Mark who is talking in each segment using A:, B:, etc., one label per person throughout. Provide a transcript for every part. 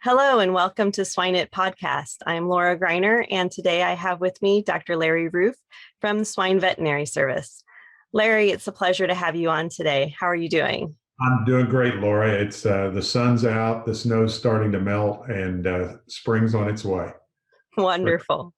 A: Hello and welcome to Swine It podcast. I'm 𝘠𝘠𝑔𝑟𝑒iner, and today I have with me Dr. Larry Rueff from the Swine Veterinary Service. Larry, it's a pleasure to have you on today. How are you doing?
B: I'm doing great, Laura. It's the sun's out, the snow's starting to melt, and spring's on its way.
A: Wonderful.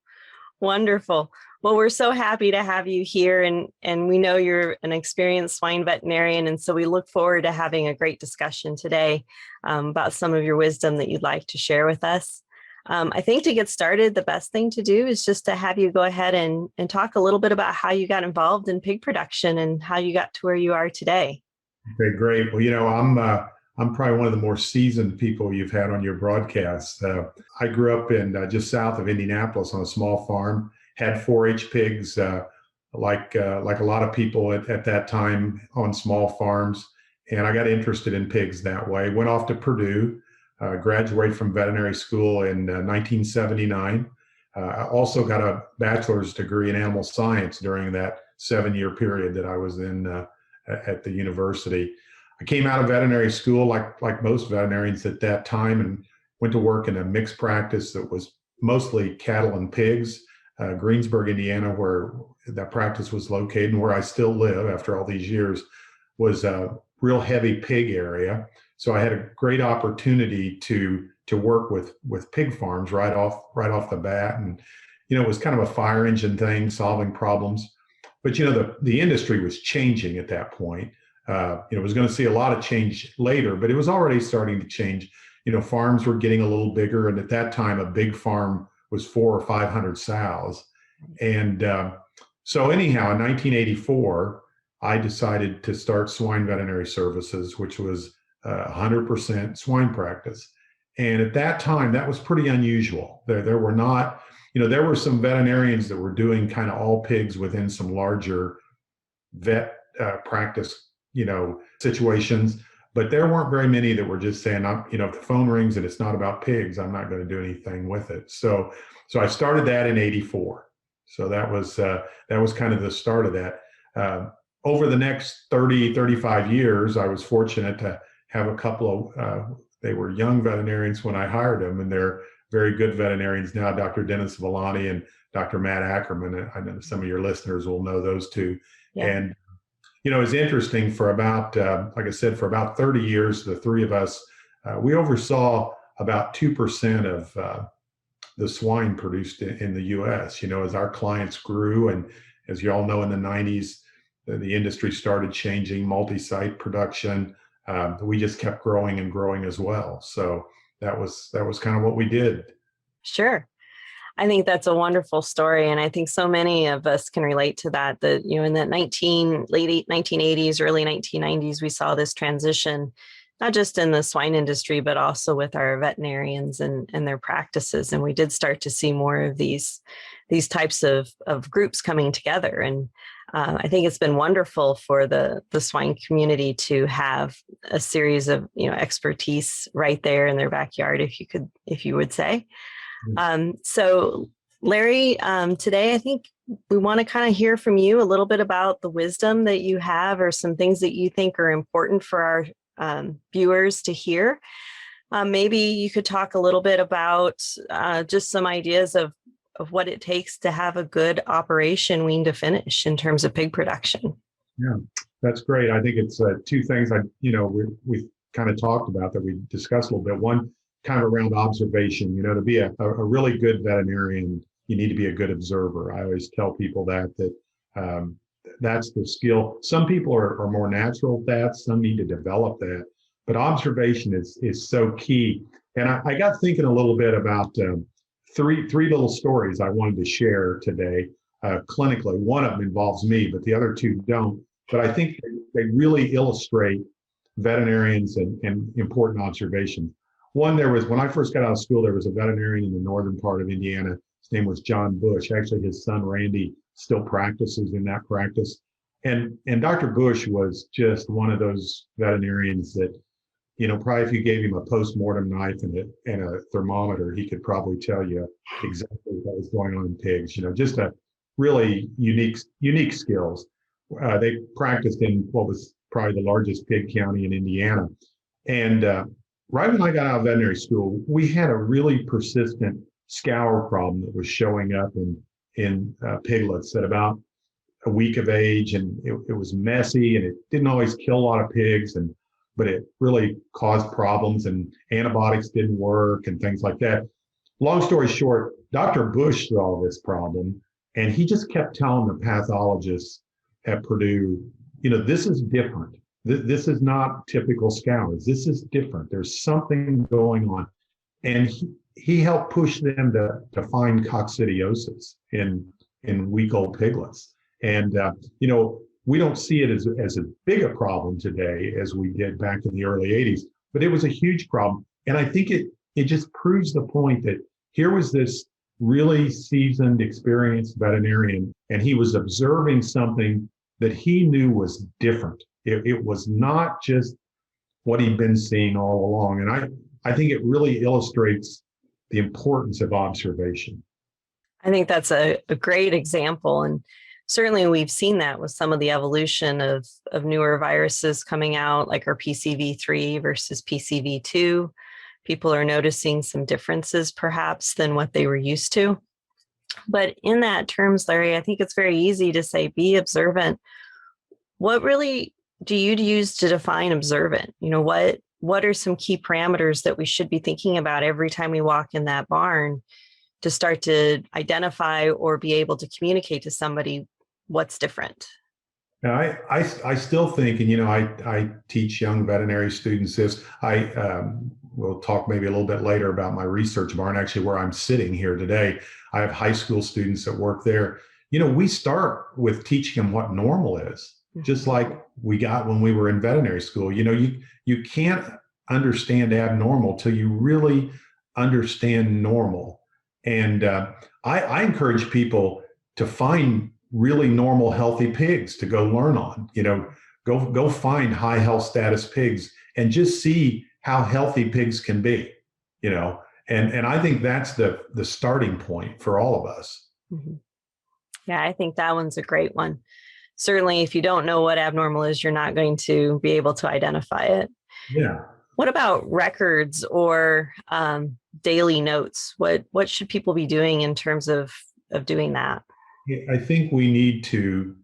A: Wonderful. Well, we're so happy to have you here, and we know you're an experienced swine veterinarian, and so we look forward to having a great discussion today about some of your wisdom that you'd like to share with us. I think to get started, the best thing to do is just to have you go ahead and talk a little bit about how you got involved in pig production and how you got to where you are today.
B: Okay, great. Well, you know, I'm probably one of the more seasoned people you've had on your broadcast. I grew up in just south of Indianapolis on a small farm, had 4-H pigs, like a lot of people at that time on small farms. And I got interested in pigs that way. Went off to Purdue, graduated from veterinary school in 1979. I also got a bachelor's degree in animal science during that 7-year period that I was in at the university. I came out of veterinary school like most veterinarians at that time and went to work in a mixed practice that was mostly cattle and pigs. Greensburg, Indiana, where that practice was located and where I still live after all these years, was a real heavy pig area. So I had a great opportunity to work with pig farms right off the bat. And, you know, it was kind of a fire engine thing, solving problems. But, you know, the industry was changing at that point. It was going to see a lot of change later, but it was already starting to change. You know, farms were getting a little bigger. And at that time, a big farm was 400 or 500 sows. And so anyhow, in 1984, I decided to start Swine Veterinary Services, which was 100% swine practice. And at that time, that was pretty unusual. There were not, you know, there were some veterinarians that were doing kind of all pigs within some larger vet practice, you know, situations. But there weren't very many that were just saying, you know, if the phone rings and it's not about pigs, I'm not going to do anything with it. So I started that in '84. So that was kind of the start of that. Over the next 30, 35 years, I was fortunate to have a couple of, they were young veterinarians when I hired them, and they're very good veterinarians now, Dr. Dennis Villani and Dr. Matt Ackerman. I know some of your listeners will know those two. Yeah. And you know, it's interesting for about, like I said, for about 30 years, the three of us, we oversaw about 2% of the swine produced in the U.S. You know, as our clients grew, and as you all know, in the 90s, the industry started changing, multi-site production. We just kept growing and growing as well. So that was kind of what we did.
A: Sure. I think that's a wonderful story. And I think so many of us can relate to that, you know, in that late 1980s, early 1990s, we saw this transition, not just in the swine industry, but also with our veterinarians and their practices. And we did start to see more of these types of groups coming together. And I think it's been wonderful for the swine community to have a series of, you know, expertise right there in their backyard, if you would say. So Larry, today I think we want to kind of hear from you a little bit about the wisdom that you have, or some things that you think are important for our viewers to hear. Maybe you could talk a little bit about just some ideas of what it takes to have a good operation wean to finish in terms of pig production.
B: Yeah, that's great. I think it's two things we kind of talked about that we discussed a little bit. One, kind of around observation. You know, to be a really good veterinarian, you need to be a good observer. I always tell people that that's the skill. Some people are more natural at that. Some need to develop that. But observation is so key. And I got thinking a little bit about three little stories I wanted to share today clinically. One of them involves me, but the other two don't. But I think they really illustrate veterinarians and important observations. One, when I first got out of school, there was a veterinarian in the northern part of Indiana. His name was John Bush. Actually, his son, Randy, still practices in that practice. And Dr. Bush was just one of those veterinarians that, you know, probably if you gave him a post-mortem knife and a thermometer, he could probably tell you exactly what was going on in pigs. You know, just a really unique skills. They practiced in what was probably the largest pig county in Indiana. And right when I got out of veterinary school, we had a really persistent scour problem that was showing up in piglets at about a week of age, and it was messy, and it didn't always kill a lot of pigs, but it really caused problems, and antibiotics didn't work and things like that. Long story short, Dr. Bush saw this problem, and he just kept telling the pathologists at Purdue, this is different. This is not typical scours. This is different. There's something going on. And he helped push them to find coccidiosis in week-old piglets. And, we don't see it as a big a problem today as we did back in the early 80s, but it was a huge problem. And I think it just proves the point that here was this really seasoned, experienced veterinarian, and he was observing something that he knew was different. It was not just what he'd been seeing all along. And I think it really illustrates the importance of observation.
A: I think that's a great example. And certainly we've seen that with some of the evolution of newer viruses coming out, like our PCV3 versus PCV2. People are noticing some differences perhaps than what they were used to. But in that terms, Larry, I think it's very easy to say, be observant. What really do you use to define observant? What are some key parameters that we should be thinking about every time we walk in that barn to start to identify or be able to communicate to somebody what's different?
B: Now, I still think, and I teach young veterinary students this. We'll talk maybe a little bit later about my research barn, actually where I'm sitting here today. I have high school students that work there. We start with teaching them what normal is, just like we got when we were in veterinary school. You can't understand abnormal till you really understand normal. And I encourage people to find really normal, healthy pigs to go learn on. Go find high health status pigs and just see how healthy pigs can be. And I think that's the starting point for all of us.
A: Mm-hmm. Yeah, I think that one's a great one. Certainly, if you don't know what abnormal is, you're not going to be able to identify it.
B: Yeah.
A: What about records or daily notes? What should people be doing in terms of doing that?
B: I think we need to,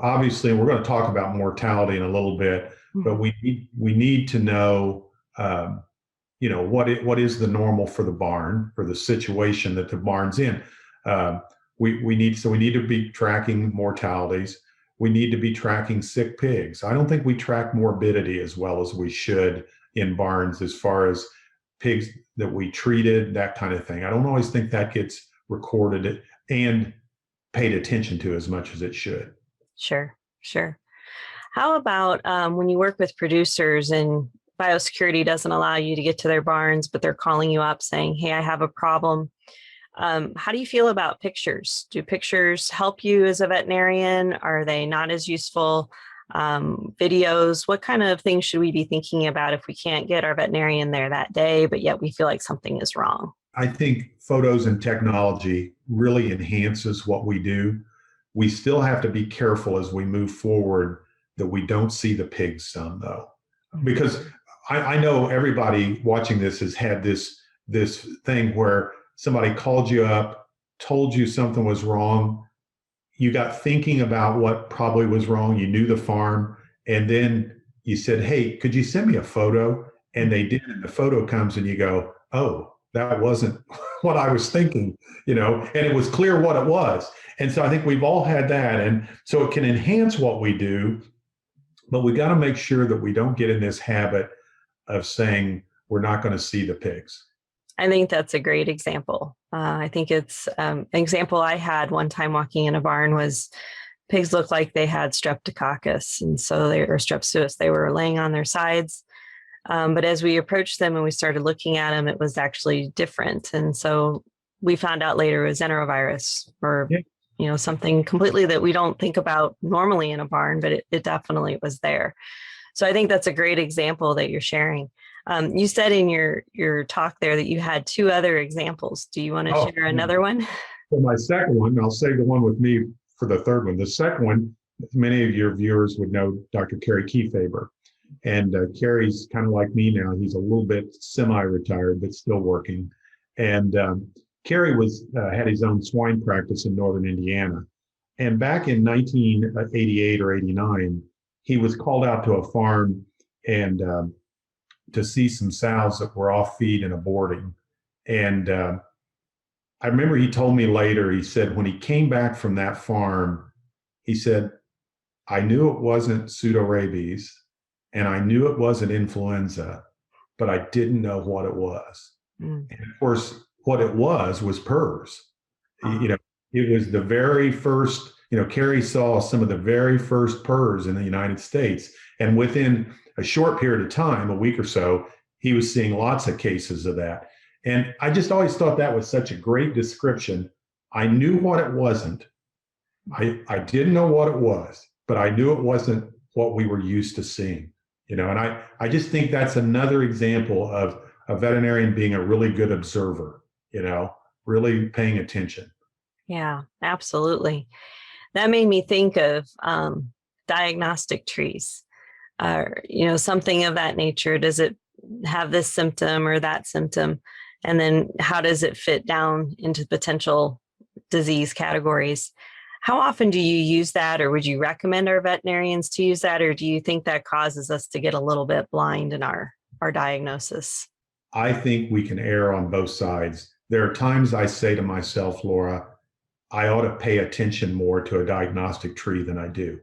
B: obviously, we're going to talk about mortality in a little bit, but we need to know, what is the normal for the barn, for the situation that the barn's in. We need to be tracking mortalities. We need to be tracking sick pigs. I don't think we track morbidity as well as we should in barns as far as pigs that we treated, that kind of thing. I don't always think that gets recorded and paid attention to as much as it should.
A: Sure. How about when you work with producers and biosecurity doesn't allow you to get to their barns, but they're calling you up saying, hey, I have a problem. How do you feel about pictures? Do pictures help you as a veterinarian? Are they not as useful? Videos, what kind of things should we be thinking about if we can't get our veterinarian there that day, but yet we feel like something is wrong?
B: I think photos and technology really enhances what we do. We still have to be careful as we move forward that we don't see the pigs some, though, because I know everybody watching this has had this thing where somebody called you up, told you something was wrong. You got thinking about what probably was wrong. You knew the farm, and then you said, hey, could you send me a photo? And they did, and the photo comes and you go, oh, that wasn't what I was thinking, and it was clear what it was. And so I think we've all had that. And so it can enhance what we do, but we got to make sure that we don't get in this habit of saying we're not going to see the pigs.
A: I think that's a great example. I think it's an example I had one time walking in a barn was pigs looked like they had streptococcus, and so they were strep suis. They were laying on their sides. But as we approached them and we started looking at them, it was actually different. And so we found out later it was enterovirus or, something completely that we don't think about normally in a barn, but it definitely was there. So I think that's a great example that you're sharing. You said in your talk there that you had two other examples. Do you want to share another one?
B: For my second one, I'll save the one with me for the third one. The second one, many of your viewers would know Dr. 𝘬𝘠𝘠𝘠𝘠𝘠𝘠𝑒𝑙𝑎𝑏𝑟. And Carrie's kind of like me now. He's a little bit semi-retired, but still working. And Carrie had his own swine practice in northern Indiana. And back in 1988 or 89, he was called out to a farm and to see some sows that were off feed and aborting. And I remember he told me later, he said, when he came back from that farm, he said, I knew it wasn't 𝘬𝘪𝘵𝑠 and I knew it wasn't influenza, but I didn't know what it was. And of course, what it was PRRS. You know, it was the very first, you know, Carrie saw some of the very first PRRS in the United States. And within a short period of time, a week or so, he was seeing lots of cases of that. And I just always thought that was such a great description. I knew what it wasn't. I didn't know what it was, but I knew it wasn't what we were used to seeing, you know, and I just think that's another example of a veterinarian being a really good observer, you know, really paying attention.
A: Yeah, absolutely. That made me think of diagnostic trees, you know, something of that nature. Does it have this symptom or that symptom? And then how does it fit down into potential disease categories? How often do you use that, or would you recommend our veterinarians to use that, or do you think that causes us to get a little bit blind in our diagnosis?
B: I think we can err on both sides. There are times I say to myself, Laura, I ought to pay attention more to a diagnostic tree than I do.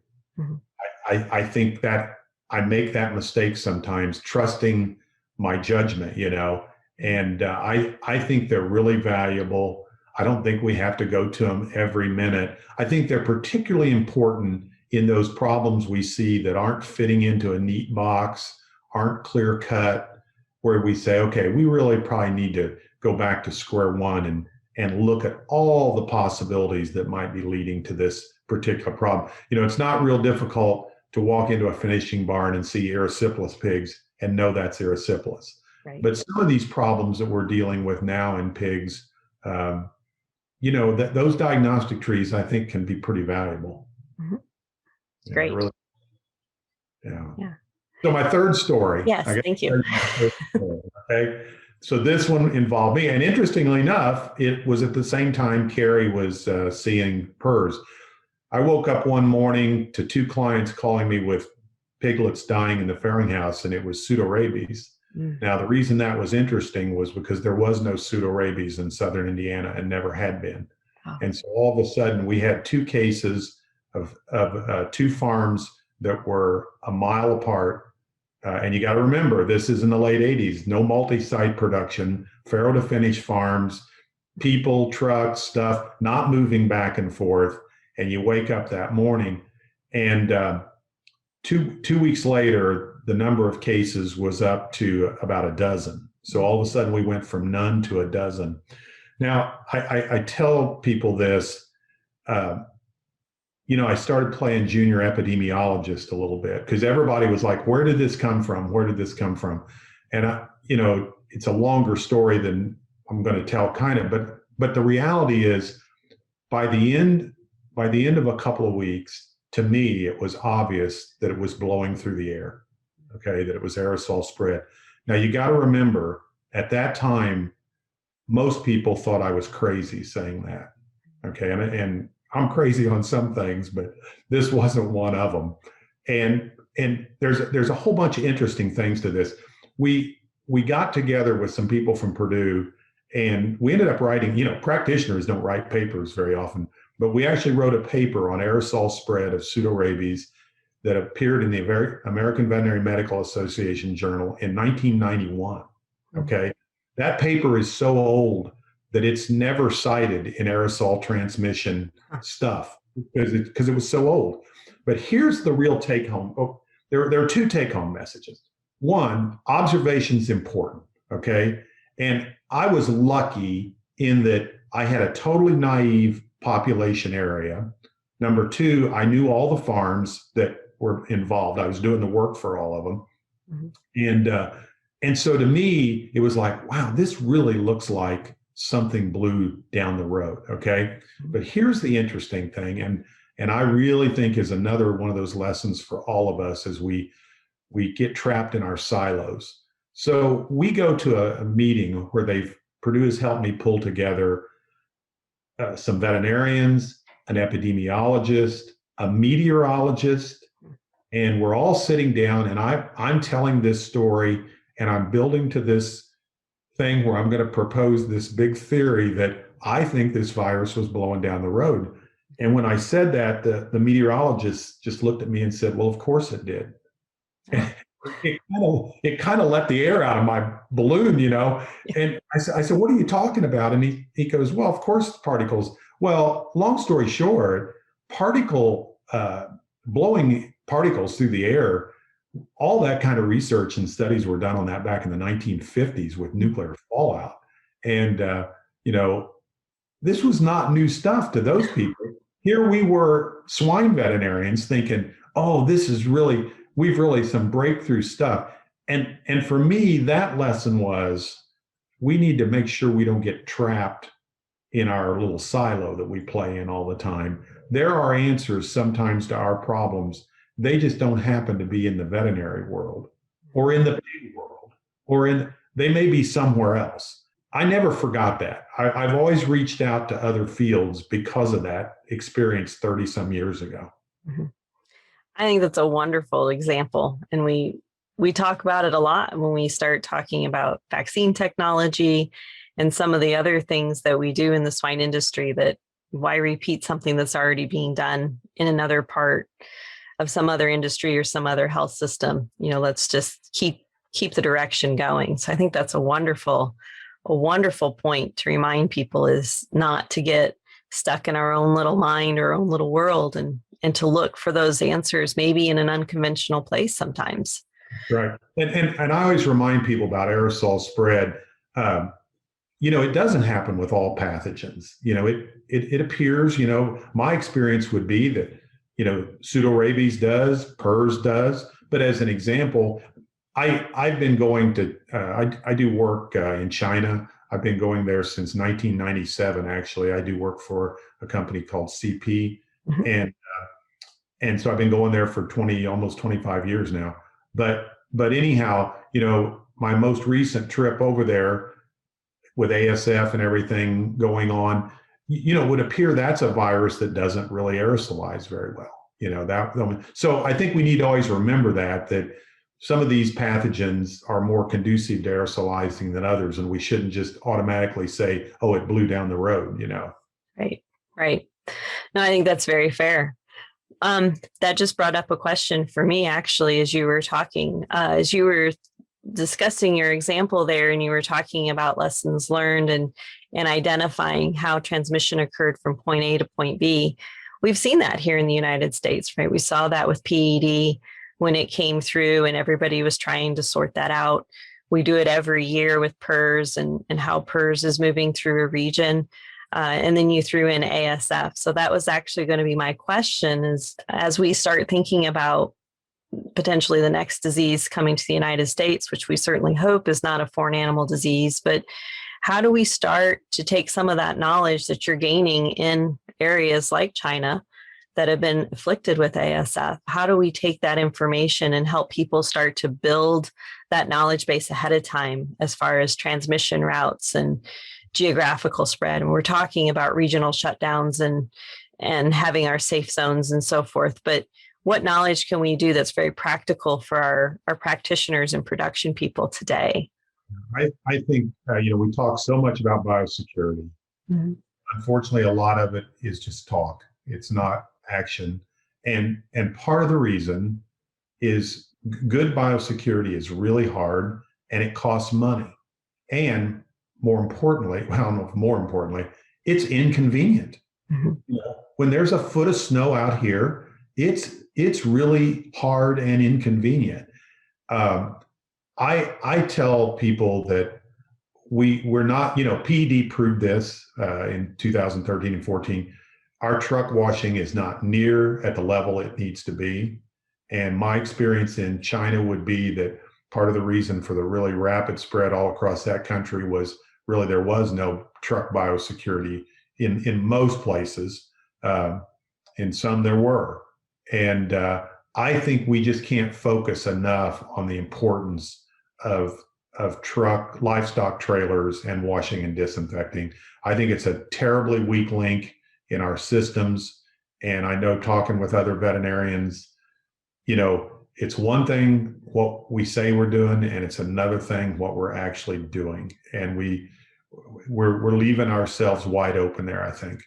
B: I think that I make that mistake sometimes, trusting my judgment, you know, and I think they're really valuable. I don't think we have to go to them every minute. I think they're particularly important in those problems we see that aren't fitting into a neat box, aren't clear cut, where we say, okay, we really probably need to go back to square one and look at all the possibilities that might be leading to this particular problem. You know, it's not real difficult to walk into a finishing barn and see erysipelas pigs and know that's erysipelas. Right. But some of these problems that we're dealing with now in pigs, you know, those diagnostic trees, I think, can be pretty valuable.
A: Great.
B: Really, yeah. So my third story.
A: Yes, thank you.
B: Okay. So this one involved me. And interestingly enough, it was at the same time Carrie was seeing PRRS. I woke up one morning to two clients calling me with piglets dying in the farrowing house, and it was 𝘬𝘪𝘵𝑠. Now, the reason that was interesting was because there was no 𝘬𝘪𝘵𝑠 in southern Indiana and never had been. And so all of a sudden we had two cases of two farms that were a mile apart. And you got to remember, this is in the late 80s, no multi-site production, farrow to finish farms, people, trucks, stuff, not moving back and forth. And you wake up that morning and two weeks later, the number of cases was up to about a dozen. So all of a sudden we went from none to a dozen. Now, I tell people this, you know, I started playing junior epidemiologist a little bit because everybody was like, where did this come from? Where did this come from? And, you know, it's a longer story than I'm going to tell kind of, but the reality is by the end of a couple of weeks, to me, it was obvious that it was blowing through the air, okay, that it was aerosol spread. Now, you got to remember, at that time, most people thought I was crazy saying that, okay, and I'm crazy on some things, but this wasn't one of them. And there's a whole bunch of interesting things to this. We got together with some people from Purdue, and we ended up writing, you know, practitioners don't write papers very often, but we actually wrote a paper on aerosol spread of 𝘬𝘪𝘵𝑠 that appeared in the American Veterinary Medical Association journal in 1991, okay? That paper is so old that it's never cited in aerosol transmission stuff because it was so old. But here's the real take home. Oh, there are two take home messages. One, observation's important, okay? And I was lucky in that I had a totally naive population area. Number two, I knew all the farms that were involved. I was doing the work for all of them. And so to me, it was like, wow, this really looks like something blue down the road, okay? But here's the interesting thing, and I really think is another one of those lessons for all of us as we we get trapped in our silos. So we go to a meeting where Purdue has helped me pull together some veterinarians, an epidemiologist, a meteorologist, and we're all sitting down, and I'm telling this story, and I'm building to this thing where I'm going to propose this big theory that I think this virus was blowing down the road. And when I said that, the meteorologist just looked at me and said, well, of course it did. It kind of let the air out of my balloon, you know. And I said, what are you talking about? And he goes, well, of course, particles. Well, long story short, blowing particles through the air, all that kind of research and studies were done on that back in the 1950s with nuclear fallout. And, you know, this was not new stuff to those people. Here we were, swine veterinarians, thinking, oh, we've really some breakthrough stuff. And for me, that lesson was, we need to make sure we don't get trapped in our little silo that we play in all the time. There are answers sometimes to our problems. They just don't happen to be in the veterinary world or in the pig world, they may be somewhere else. I never forgot that. I've always reached out to other fields because of that experience 30 some years ago.
A: Mm-hmm. I think that's a wonderful example. And we talk about it a lot when we start talking about vaccine technology and some of the other things that we do in the swine industry, that why repeat something that's already being done in another part of some other industry or some other health system. You know, let's just keep the direction going. So I think that's a wonderful point to remind people, is not to get stuck in our own little mind or own little world, and to look for those answers maybe in an unconventional place sometimes.
B: Right. And I always remind people about aerosol spread. You know, it doesn't happen with all pathogens. You know, it appears, you know, my experience would be that, you know, pseudorabies does, PRRS does. But as an example, I've been going to, I do work in China. I've been going there since 1997, actually. I do work for a company called CP. Mm-hmm. And so I've been going there for almost 25 years now. But anyhow, you know, my most recent trip over there with ASF and everything going on, you know, it would appear that's a virus that doesn't really aerosolize very well. You know, so I think we need to always remember that some of these pathogens are more conducive to aerosolizing than others, and we shouldn't just automatically say, oh, it blew down the road, you know.
A: Right. No, I think that's very fair. That just brought up a question for me, actually, as you were talking, as you were discussing your example there, and you were talking about lessons learned and identifying how transmission occurred from point A to point B. We've seen that here in the United States, right? We saw that with PED when it came through, and everybody was trying to sort that out. We do it every year with PRRS and how PRRS is moving through a region. And then you threw in ASF. So that was actually going to be my question, is as we start thinking about potentially the next disease coming to the United States, which we certainly hope is not a foreign animal disease, but how do we start to take some of that knowledge that you're gaining in areas like China that have been afflicted with ASF? How do we take that information and help people start to build that knowledge base ahead of time as far as transmission routes and geographical spread? And we're talking about regional shutdowns and having our safe zones and so forth. But what knowledge can we do that's very practical for our practitioners and production people today?
B: I think, you know, we talk so much about biosecurity. Mm-hmm. Unfortunately, a lot of it is just talk. It's not action. And part of the reason is good biosecurity is really hard, and it costs money. And more importantly, well, I don't know if more importantly, it's inconvenient. Mm-hmm. You know, when there's a foot of snow out here, it's really hard and inconvenient. I tell people that we're not, you know, PED proved this in 2013 and 14. Our truck washing is not near at the level it needs to be. And my experience in China would be that part of the reason for the really rapid spread all across that country was really there was no truck biosecurity in most places. In some there were. And I think we just can't focus enough on the importance of livestock trailers and washing and disinfecting. I think it's a terribly weak link in our systems. And I know, talking with other veterinarians, it's one thing what we say we're doing, and it's another thing what we're actually doing. And we're leaving ourselves wide open there, I think.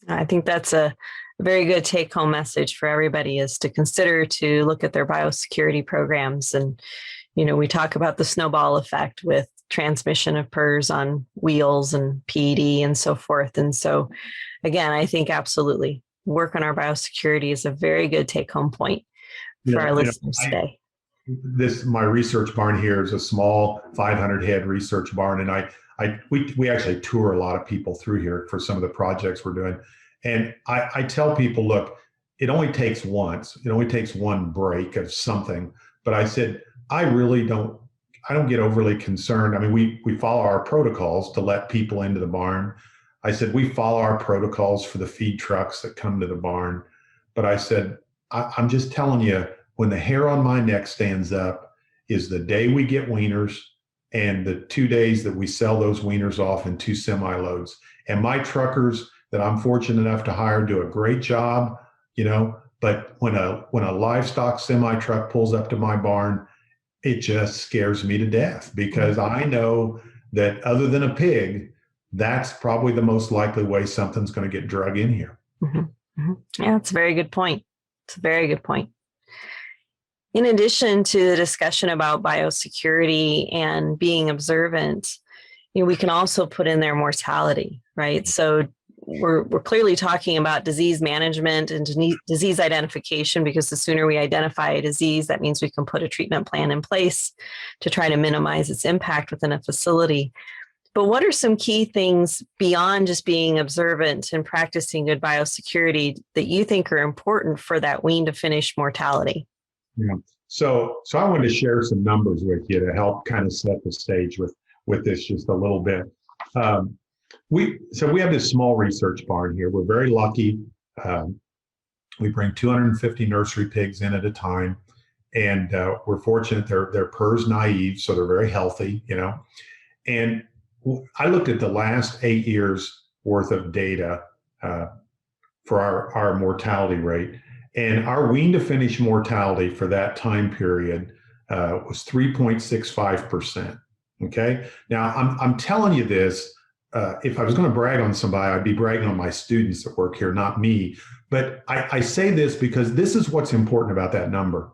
A: I think that's a very good take-home message for everybody, is to consider to look at their biosecurity programs. And, we talk about the snowball effect with transmission of PRRS on wheels and PED and so forth. And so, again, I think absolutely work on our biosecurity is a very good take-home point for our listeners today.
B: My research barn here is a small 500 head research barn, and we actually tour a lot of people through here for some of the projects we're doing. And I tell people, look, it only takes one break of something. But I said, I don't get overly concerned. I mean, we follow our protocols to let people into the barn. I said, we follow our protocols for the feed trucks that come to the barn. But I said, I'm just telling you, when the hair on my neck stands up is the day we get weaners and the 2 days that we sell those weaners off in 2 semi-loads. And my truckers that I'm fortunate enough to hire do a great job, but when a livestock semi-truck pulls up to my barn, it just scares me to death, because I know that other than a pig, that's probably the most likely way something's going to get drug in here.
A: Mm-hmm. Mm-hmm. Yeah, that's a very good point. It's a very good point. In addition to the discussion about biosecurity and being observant, we can also put in there mortality, right? So we're clearly talking about disease management and disease identification, because the sooner we identify a disease, that means we can put a treatment plan in place to try to minimize its impact within a facility. But what are some key things beyond just being observant and practicing good biosecurity that you think are important for that wean-to-finish mortality?
B: Yeah. So I wanted to share some numbers with you to help kind of set the stage with this just a little bit. We have this small research barn here. We're very lucky. We bring 250 nursery pigs in at a time, and we're fortunate they're PRRS naive, so they're very healthy, And I looked at the last 8 years worth of data for our mortality rate, and our wean-to-finish mortality for that time period was 3.65%. Okay. Now I'm telling you this. If I was going to brag on somebody, I'd be bragging on my students that work here, not me. But I say this because this is what's important about that number.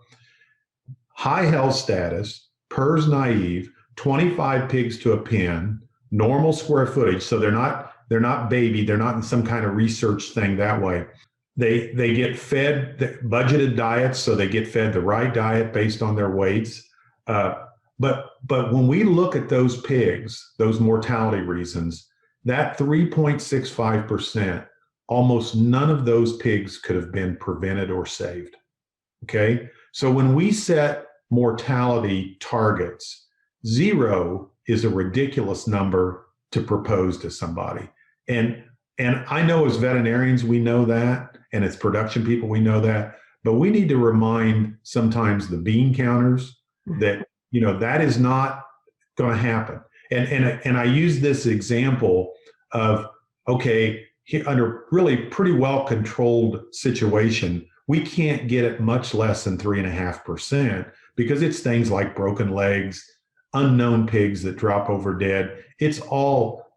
B: High health status, PRRS naive, 25 pigs to a pen, normal square footage. So they're not baby. They're not in some kind of research thing that way. They get fed the budgeted diets, so they get fed the right diet based on their weights. But when we look at those pigs, those mortality reasons, that 3.65%, almost none of those pigs could have been prevented or saved. Okay. So when we set mortality targets, 0 is a ridiculous number to propose to somebody. And I know as veterinarians, we know that, and as production people, we know that, but we need to remind sometimes the bean counters that, that is not going to happen. And I use this example of, okay, under really pretty well-controlled situation, we can't get it much less than 3.5%, because it's things like broken legs, unknown pigs that drop over dead. It's all,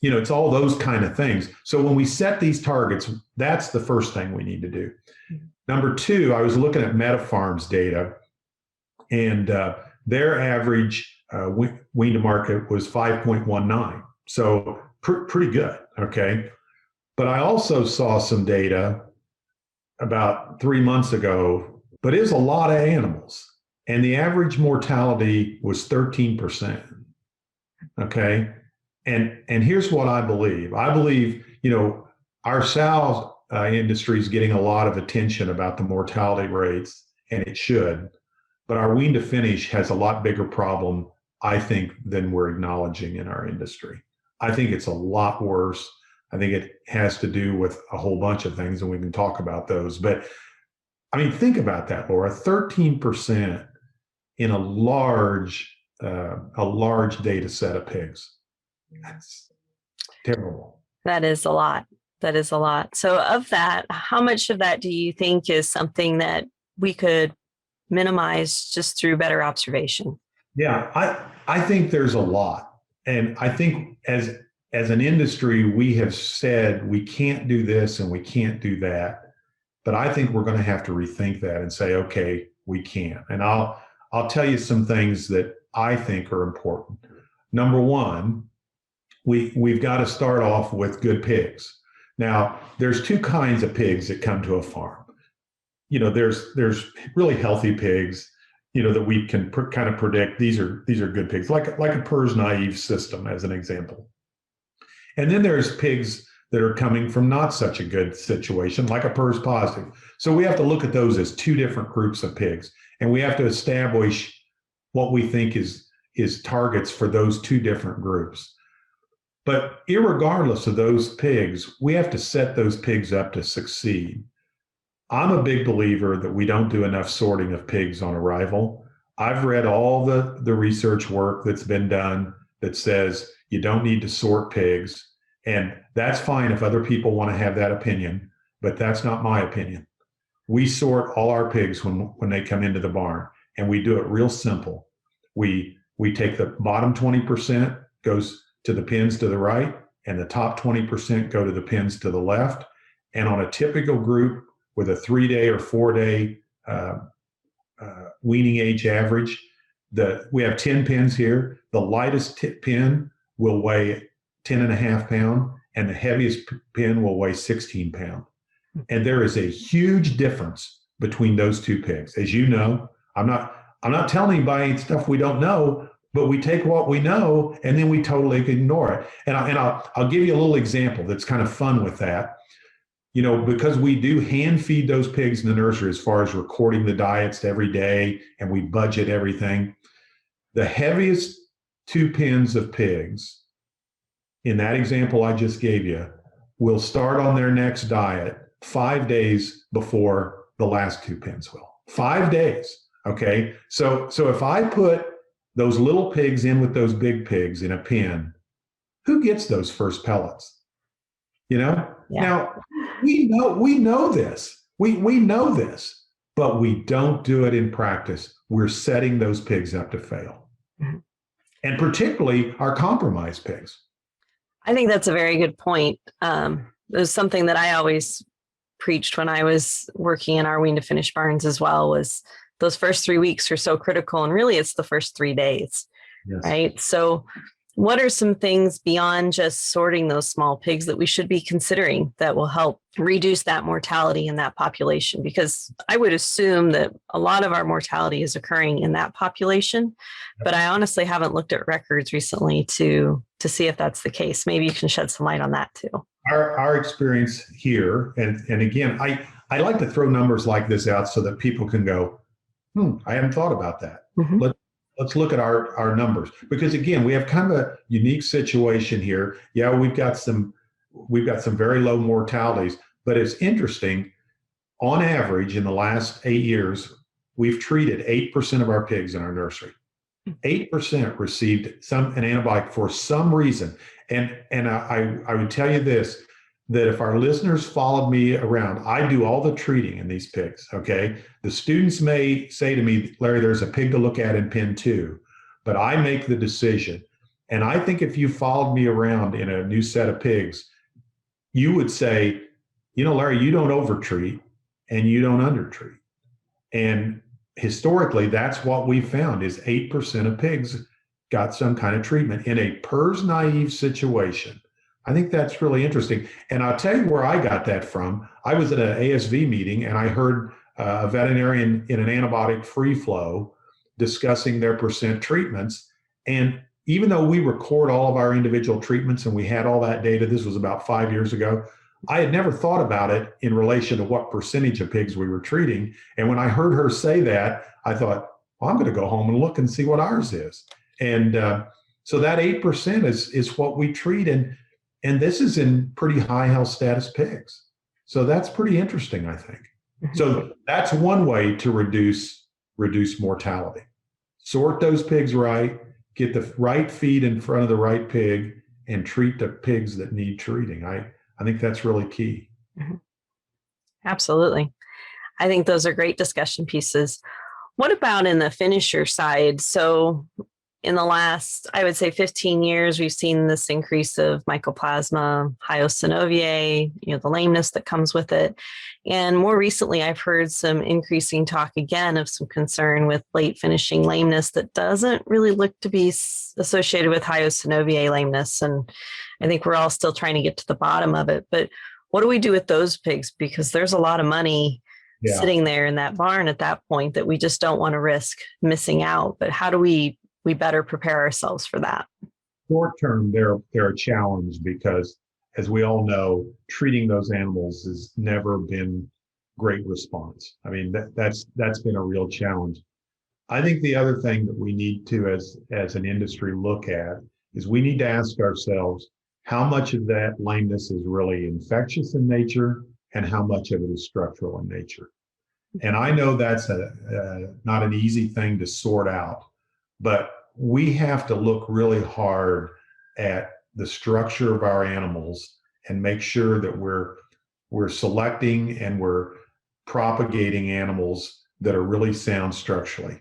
B: it's all those kind of things. So when we set these targets, that's the first thing we need to do. Number 2, I was looking at MetaFarm's data, and their average wean to market was 5.19. So pretty good, okay? But I also saw some data about 3 months ago, but it was a lot of animals, and the average mortality was 13%, okay? And here's what I believe. I believe, our sow industry is getting a lot of attention about the mortality rates, and it should. But our wean to finish has a lot bigger problem, I think, than we're acknowledging in our industry. I think it's a lot worse. I think it has to do with a whole bunch of things, and we can talk about those. But I mean, think about that, Laura, 13% in a large data set of pigs. That's terrible.
A: That is a lot. That is a lot. So of that, how much of that do you think is something that we could minimize just through better observation?
B: Yeah, I think there's a lot. And I think as an industry, we have said we can't do this and we can't do that. But I think we're going to have to rethink that and say, okay, we can. And I'll tell you some things that I think are important. Number one, we've got to start off with good pigs. Now, there's two kinds of pigs that come to a farm. You know, there's really healthy pigs, you know, that we can kind of predict these are good pigs, like a 𝘬𝘪𝘗𝘓 naive system, as an example. And then there's pigs that are coming from not such a good situation, like a 𝘬𝘪𝘗𝑆 positive. So we have to look at those as two different groups of pigs, and we have to establish what we think is targets for those two different groups. But irregardless of those pigs, we have to set those pigs up to succeed. I'm a big believer that we don't do enough sorting of pigs on arrival. I've read all the research work that's been done that says you don't need to sort pigs. And that's fine if other people want to have that opinion, but that's not my opinion. We sort all our pigs when they come into the barn, and we do it real simple. We take the bottom 20% goes to the pens to the right, and the top 20% go to the pens to the left. And on a typical group with a 3-day or 4-day weaning age average, we have 10 pens here. The lightest pen will weigh 10.5 pounds, and the heaviest pen will weigh 16 pounds. And there is a huge difference between those two pigs. As you know, I'm not telling anybody stuff we don't know, but we take what we know and then we totally ignore it. And I'll give you a little example that's kind of fun with that. You know, because we do hand feed those pigs in the nursery as far as recording the diets every day, and we budget everything. The heaviest 2 pens of pigs in that example I just gave you will start on their next diet 5 days before the last 2 pens will. 5 days, okay? So if I put those little pigs in with those big pigs in a pen, who gets those first pellets? You know? Yeah. Now, we know this. We know this, but we don't do it in practice. We're setting those pigs up to fail. Mm-hmm. And particularly our compromised pigs.
A: I think that's a very good point. It was something that I always preached when I was working in our wean-to-finish barns as well, was those first 3 weeks are so critical. And really it's the first 3 days, yes. Right? So what are some things beyond just sorting those small pigs that we should be considering that will help reduce that mortality in that population? Because I would assume that a lot of our mortality is occurring in that population, but I honestly haven't looked at records recently to see if that's the case. Maybe you can shed some light on that too.
B: Our experience here, and again, I like to throw numbers like this out so that people can go, I hadn't thought about that. Mm-hmm. Let's look at our numbers, because again, we have kind of a unique situation here. Yeah, we've got some very low mortalities, but it's interesting. On average, in the last 8 years, we've treated 8% of our pigs in our nursery. 8% received an antibiotic for some reason. And I would tell you this, that if our listeners followed me around, I do all the treating in these pigs, okay? The students may say to me, Larry, there's a pig to look at in pen 2, but I make the decision. And I think if you followed me around in a new set of pigs, you would say, you know, Larry, you don't overtreat and you don't undertreat. And historically, that's what we found is 8% of pigs got some kind of treatment in a 𝘬𝘪𝘗𝑆 naive situation. I think that's really interesting. And I'll tell you where I got that from. I was at an ASV meeting and I heard a veterinarian in an antibiotic-free flow discussing their percent treatments. And even though we record all of our individual treatments and we had all that data, this was about 5 years ago, I had never thought about it in relation to what percentage of pigs we were treating. And when I heard her say that, I thought, well, I'm going to go home and look and see what ours is. And so that 8% is what we treat. And this is in pretty high health status pigs. So that's pretty interesting, I think. So that's one way to reduce mortality. Sort those pigs right, get the right feed in front of the right pig, and treat the pigs that need treating. I think that's really key.
A: Absolutely. I think those are great discussion pieces. What about in the finisher side? So in the last, I would say 15 years, we've seen this increase of mycoplasma, 𝘬𝘯𝘠, the lameness that comes with it. And more recently, I've heard some increasing talk again of some concern with late finishing lameness that doesn't really look to be associated with 𝘬𝘯𝘠 lameness. And I think we're all still trying to get to the bottom of it. But what do we do with those pigs? Because there's a lot of money sitting there in that barn at that point that we just don't want to risk missing out. But how do we better prepare ourselves for that?
B: Short term, they're a challenge because, as we all know, treating those animals has never been great response. I mean, that's been a real challenge. I think the other thing that we need to, as an industry, look at is we need to ask ourselves how much of that lameness is really infectious in nature and how much of it is structural in nature. And I know that's not an easy thing to sort out, but we have to look really hard at the structure of our animals and make sure that we're selecting and we're propagating animals that are really sound structurally.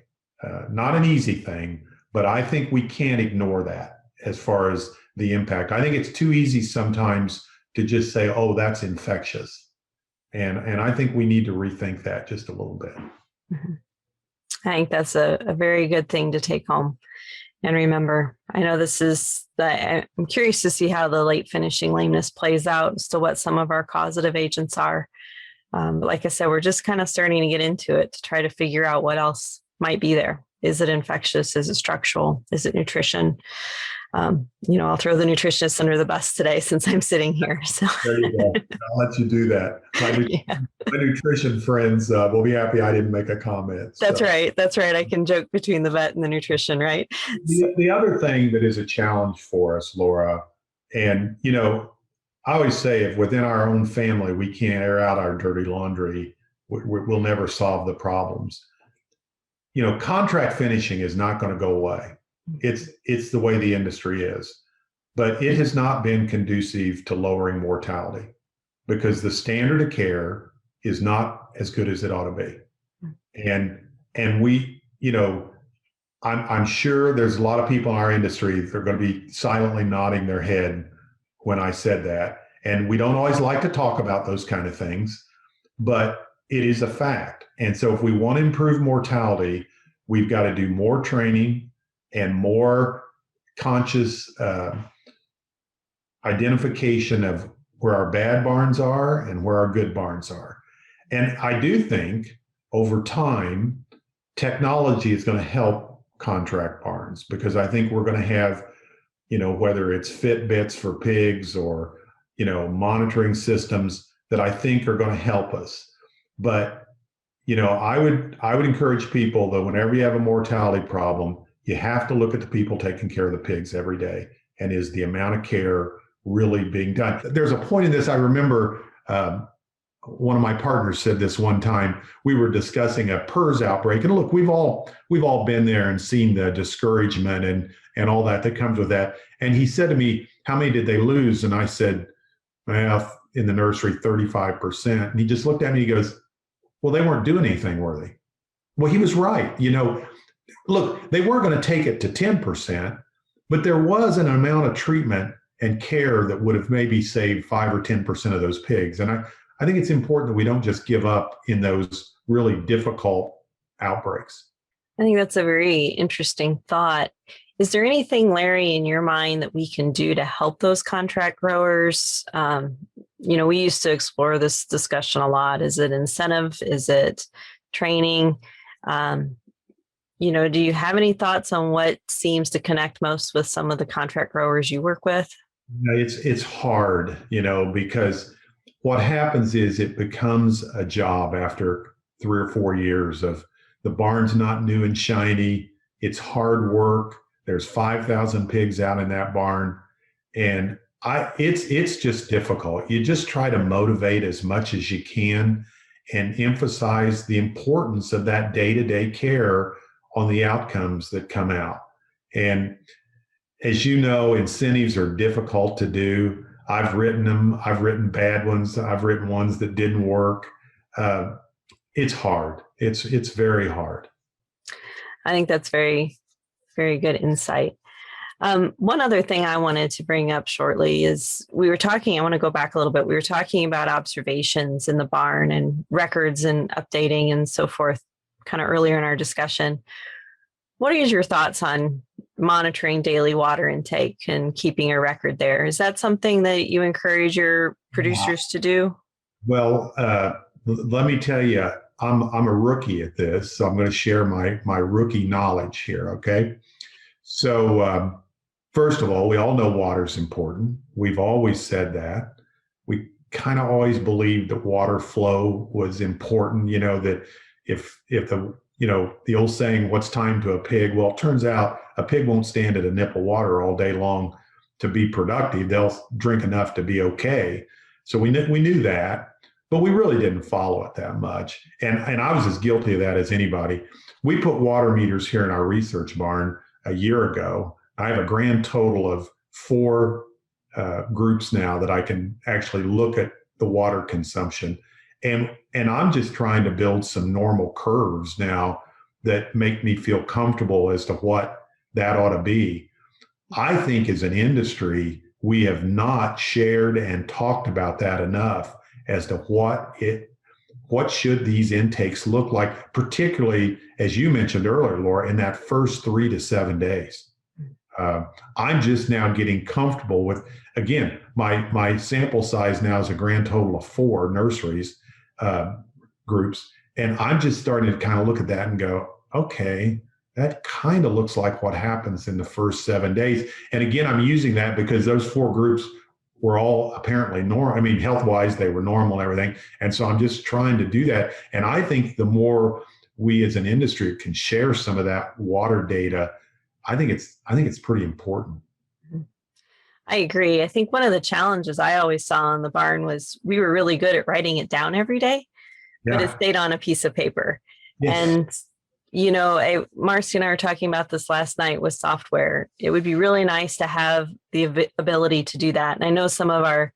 B: Not an easy thing, but I think we can't ignore that as far as the impact. I think it's too easy sometimes to just say, oh, that's infectious. And I think we need to rethink that just a little bit.
A: I think that's a very good thing to take home and remember. I know I'm curious to see how the late finishing lameness plays out as to what some of our causative agents are. But like I said, we're just kind of starting to get into it to try to figure out what else might be there. Is it infectious? Is it structural? Is it nutrition? I'll throw the nutritionist under the bus today since I'm sitting here. So
B: there you go. I'll let you do that. My nutrition friends will be happy I didn't make a comment.
A: That's right. That's right. I can joke between the vet and the nutrition, right?
B: The other thing that is a challenge for us, Laura, and I always say if within our own family we can't air out our dirty laundry, we'll never solve the problems. Contract finishing is not going to go away. It's the way the industry is, but it has not been conducive to lowering mortality because the standard of care is not as good as it ought to be. And we, I'm sure there's a lot of people in our industry that are going to be silently nodding their head when I said that. And we don't always like to talk about those kind of things, but it is a fact. And so if we want to improve mortality, we've got to do more training and more conscious identification of where our bad barns are and where our good barns are. And I do think over time, technology is going to help contract barns because I think we're going to have, whether it's Fitbits for pigs or, monitoring systems that I think are going to help us. But, I would encourage people that whenever you have a mortality problem, you have to look at the people taking care of the pigs every day. And is the amount of care really being done? There's a point in this, I remember one of my partners said this one time, we were discussing a PRRS outbreak. And look, we've all been there and seen the discouragement and all that comes with that. And he said to me, how many did they lose? And I said, well, in the nursery, 35%. And he just looked at me, he goes, well, they weren't doing anything, were they? Well, he was right. Look, they weren't going to take it to 10%, but there was an amount of treatment and care that would have maybe saved 5 or 10% of those pigs. And I think it's important that we don't just give up in those really difficult outbreaks.
A: I think that's a very interesting thought. Is there anything, Larry, in your mind that we can do to help those contract growers? We used to explore this discussion a lot. Is it incentive? Is it training? Do you have any thoughts on what seems to connect most with some of the contract growers you work with?
B: It's hard, because what happens is it becomes a job after 3 or 4 years of the barn's not new and shiny. It's hard work. There's 5,000 pigs out in that barn. And it's just difficult. You just try to motivate as much as you can. and emphasize the importance of that day-to-day care on the outcomes that come out. And as you know, incentives are difficult to do. I've written them. I've written bad ones. I've written ones that didn't work. It's hard. It's very hard.
A: I think that's very, very good insight. One other thing I wanted to bring up shortly is I want to go back a little bit. We were talking about observations in the barn and records and updating and so forth kind of earlier in our discussion. What is your thoughts on monitoring daily water intake and keeping a record there? Is that something that you encourage your producers to do?
B: Well, let me tell you, I'm a rookie at this, so I'm going to share my rookie knowledge here, okay? So first of all, we all know water is important. We've always said that. We kind of always believed that water flow was important, that if the old saying, what's time to a pig? Well, it turns out a pig won't stand at a nip of water all day long to be productive. They'll drink enough to be okay. So we knew that, but we really didn't follow it that much. And I was as guilty of that as anybody. We put water meters here in our research barn a year ago. I have a grand total of 4 groups now that I can actually look at the water consumption. And I'm just trying to build some normal curves now that make me feel comfortable as to what that ought to be. I think as an industry, we have not shared and talked about that enough as to what should these intakes look like, particularly, as you mentioned earlier, Laura, in that first 3 to 7 days. I'm just now getting comfortable with, again, my sample size now is a grand total of 4 nurseries, groups. And I'm just starting to kind of look at that and go, okay, that kind of looks like what happens in the first 7 days. And again, I'm using that because those 4 groups were all apparently normal. I mean, health-wise, they were normal and everything. And so I'm just trying to do that. And I think the more we as an industry can share some of that water data, I think it's pretty important.
A: I agree. I think one of the challenges I always saw in the barn was we were really good at writing it down every day, but it stayed on a piece of paper. Yes. And, Marcy and I were talking about this last night with software. It would be really nice to have the ability to do that. And I know some of our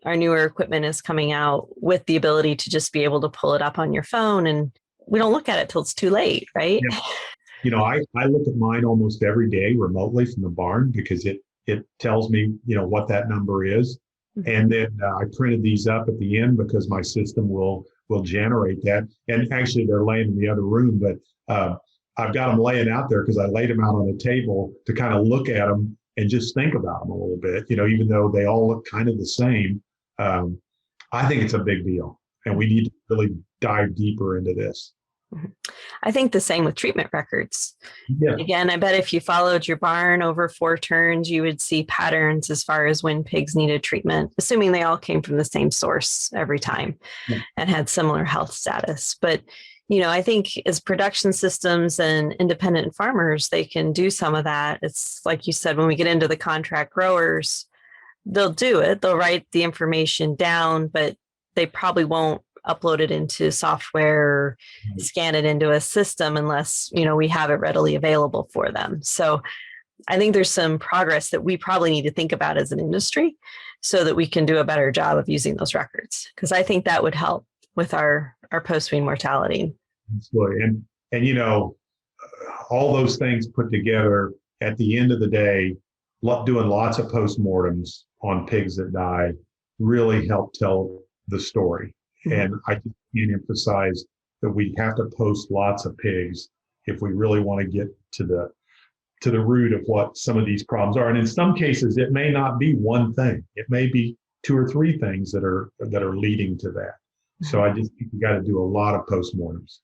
A: newer equipment is coming out with the ability to just be able to pull it up on your phone, and we don't look at it till it's too late, right?
B: Yeah. I look at mine almost every day remotely from the barn because it tells me, what that number is. Mm-hmm. And then I printed these up at the end because my system will generate that. And actually they're laying in the other room, but I've got them laying out there because I laid them out on the table to kind of look at them and just think about them a little bit, even though they all look kind of the same. I think it's a big deal, and we need to really dive deeper into this.
A: I think the same with treatment records.
B: Yeah.
A: Again, I bet if you followed your barn over 4 turns, you would see patterns as far as when pigs needed treatment, assuming they all came from the same source every time and had similar health status. But, I think as production systems and independent farmers, they can do some of that. It's like you said, when we get into the contract growers, they'll do it. They'll write the information down, but they probably won't upload it into software or scan it into a system unless, we have it readily available for them. So I think there's some progress that we probably need to think about as an industry so that we can do a better job of using those records, because I think that would help with our post-wean mortality.
B: Absolutely. And all those things put together, at the end of the day, doing lots of postmortems on pigs that die really help tell the story. And I just can't emphasize that we have to post lots of pigs if we really want to get to the root of what some of these problems are. And in some cases, it may not be one thing. It may be 2 or 3 things that are leading to that. So I just think you got to do a lot of postmortems.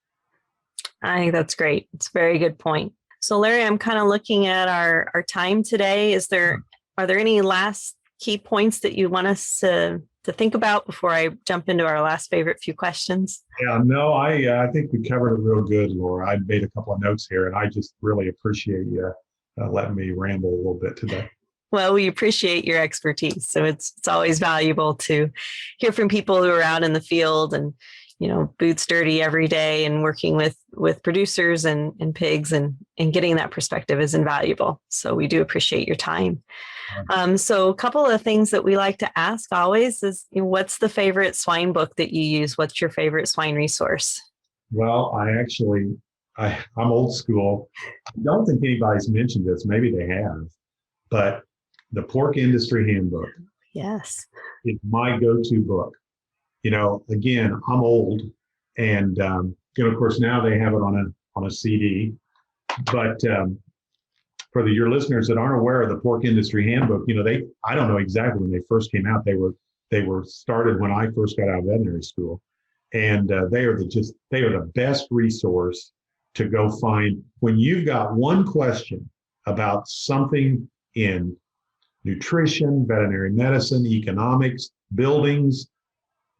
A: I think that's great. It's a very good point. So Larry, I'm kind of looking at our time today. Are there any last key points that you want us to think about before I jump into our last favorite few questions?
B: Yeah, no, I think we covered it real good, Laura. I made a couple of notes here, and I just really appreciate you letting me ramble a little bit today.
A: Well, we appreciate your expertise. So it's always valuable to hear from people who are out in the field and, boots dirty every day and working with producers and pigs and getting that perspective is invaluable. So we do appreciate your time. So a couple of things that we like to ask always is, what's the favorite swine book that you use? What's your favorite swine resource?
B: Well, I'm old school. I don't think anybody's mentioned this. Maybe they have, but the Pork Industry Handbook.
A: Yes.
B: Is my go-to book. Again, I'm old, and of course now they have it on a CD. But for your listeners that aren't aware of the Pork Industry Handbook, I don't know exactly when they first came out. They were started when I first got out of veterinary school, and they are the best resource to go find when you've got one question about something in nutrition, veterinary medicine, economics, buildings,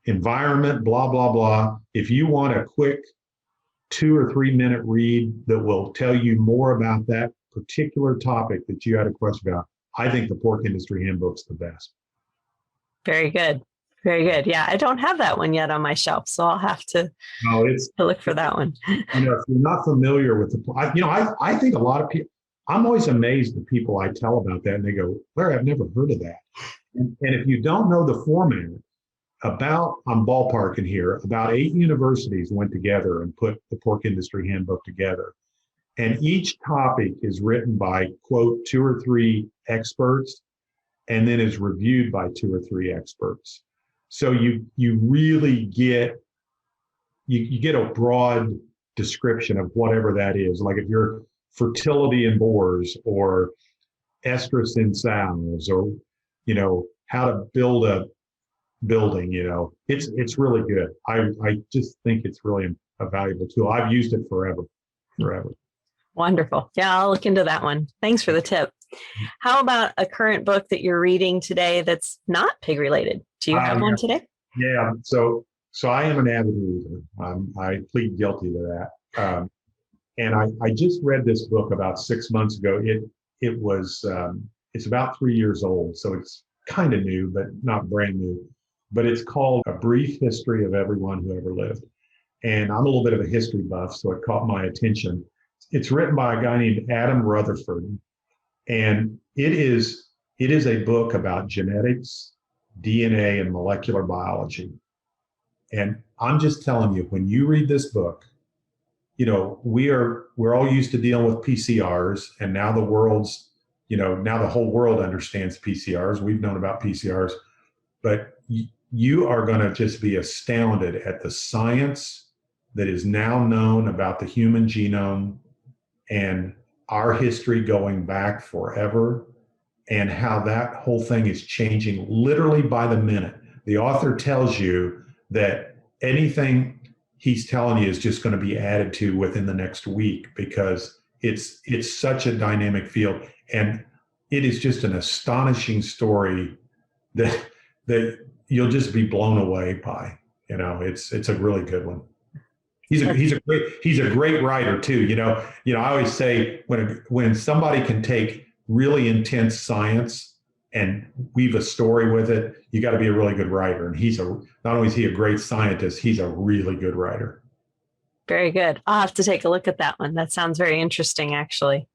B: environment, blah, blah, blah. If you want a quick 2 or 3 minute read that will tell you more about that particular topic that you had a question about, I think the Pork Industry Handbook's the best. Very good.
A: Very good. Yeah, I don't have that one yet on my shelf, so I'll have to look for that one.
B: If you're not familiar with I think a lot of people, I'm always amazed at people I tell about that, and they go, "Larry, I've never heard of that." And if you don't know the format, I'm ballparking here, about 8 universities went together and put the Pork Industry Handbook together. And each topic is written by, quote, 2 or 3 experts, and then is reviewed by 2 or 3 experts. So you really get a broad description of whatever that is. Like if you're fertility in boars, or estrus in sows, or how to build a building, it's really good. I just think it's really a valuable tool. I've used it forever.
A: Wonderful. Yeah, I'll look into that one. Thanks for the tip. How about a current book that you're reading today that's not pig related? Do you have one today?
B: Yeah. So I am an avid reader. I plead guilty to that. And I just read this book about 6 months ago. It's about 3 years old, so it's kind of new, but not brand new. But it's called A Brief History of Everyone Who Ever Lived. And I'm a little bit of a history buff, so it caught my attention. It's written by a guy named Adam Rutherford. And it is a book about genetics, DNA, and molecular biology. And I'm just telling you, when you read this book, we're all used to dealing with PCRs, and now the whole world understands PCRs. We've known about PCRs, but you are going to just be astounded at the science that is now known about the human genome and our history going back forever, and how that whole thing is changing literally by the minute. The author tells you that anything he's telling you is just going to be added to within the next week, because it's such a dynamic field, and it is just an astonishing story that you'll just be blown away by. It's a really good one. He's a great writer too. I always say when somebody can take really intense science and weave a story with it, you got to be a really good writer. And not only is he a great scientist, he's a really good writer.
A: Very good. I'll have to take a look at that one. That sounds very interesting, actually.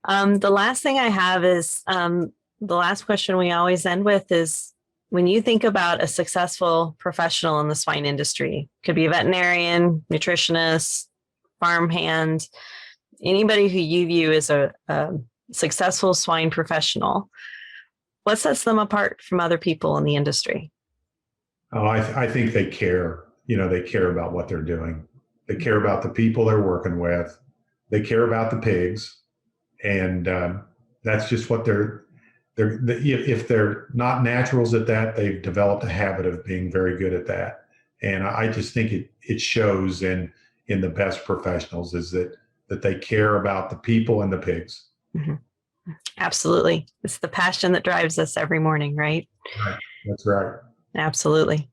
A: The last thing I have is the last question we always end with is, when you think about a successful professional in the swine industry, could be a veterinarian, nutritionist, farmhand, anybody who you view as a successful swine professional, what sets them apart from other people in the industry?
B: Oh, I think they care. They care about what they're doing. They care about the people they're working with. They care about the pigs. And that's just what if they're not naturals at that, they've developed a habit of being very good at that. And I just think it shows in the best professionals is that they care about the people and the pigs.
A: Mm-hmm. Absolutely. It's the passion that drives us every morning, right?
B: Right. That's right.
A: Absolutely.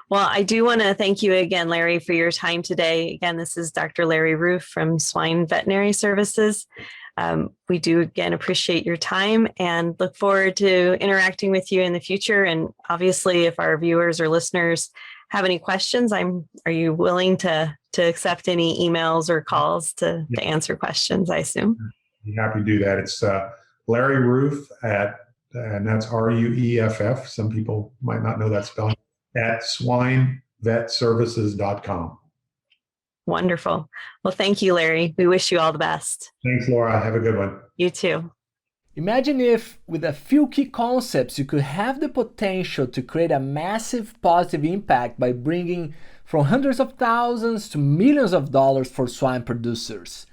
A: Well, I do want to thank you again, Larry, for your time today. Again, this is Dr. Larry Rueff from Swine Veterinary Services. We do, again, appreciate your time and look forward to interacting with you in the future. And obviously, if our viewers or listeners have any questions, are you willing to accept any emails or calls to answer questions, I assume?
B: Be happy to do that. It's Larry Rueff and that's Rueff. Some people might not know that spelling, at swinevetservices.com.
A: Wonderful. Well, thank you, Larry. We wish you all the best.
B: Thanks, Laura. Have a good one.
A: You too.
C: Imagine if, with a few key concepts, you could have the potential to create a massive positive impact by bringing from hundreds of thousands to millions of dollars for swine producers.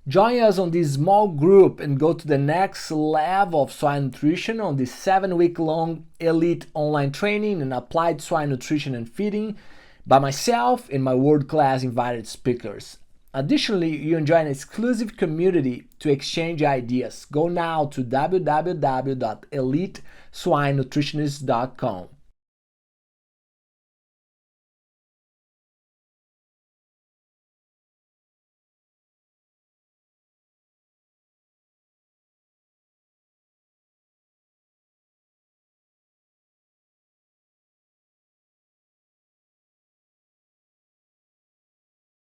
C: Join us on this small group and go to the next level of swine nutrition on this 7-week-long elite online training in applied swine nutrition and feeding by myself and my world-class invited speakers. Additionally, you enjoy an exclusive community to exchange ideas. Go now to www.eliteswinenutritionist.com.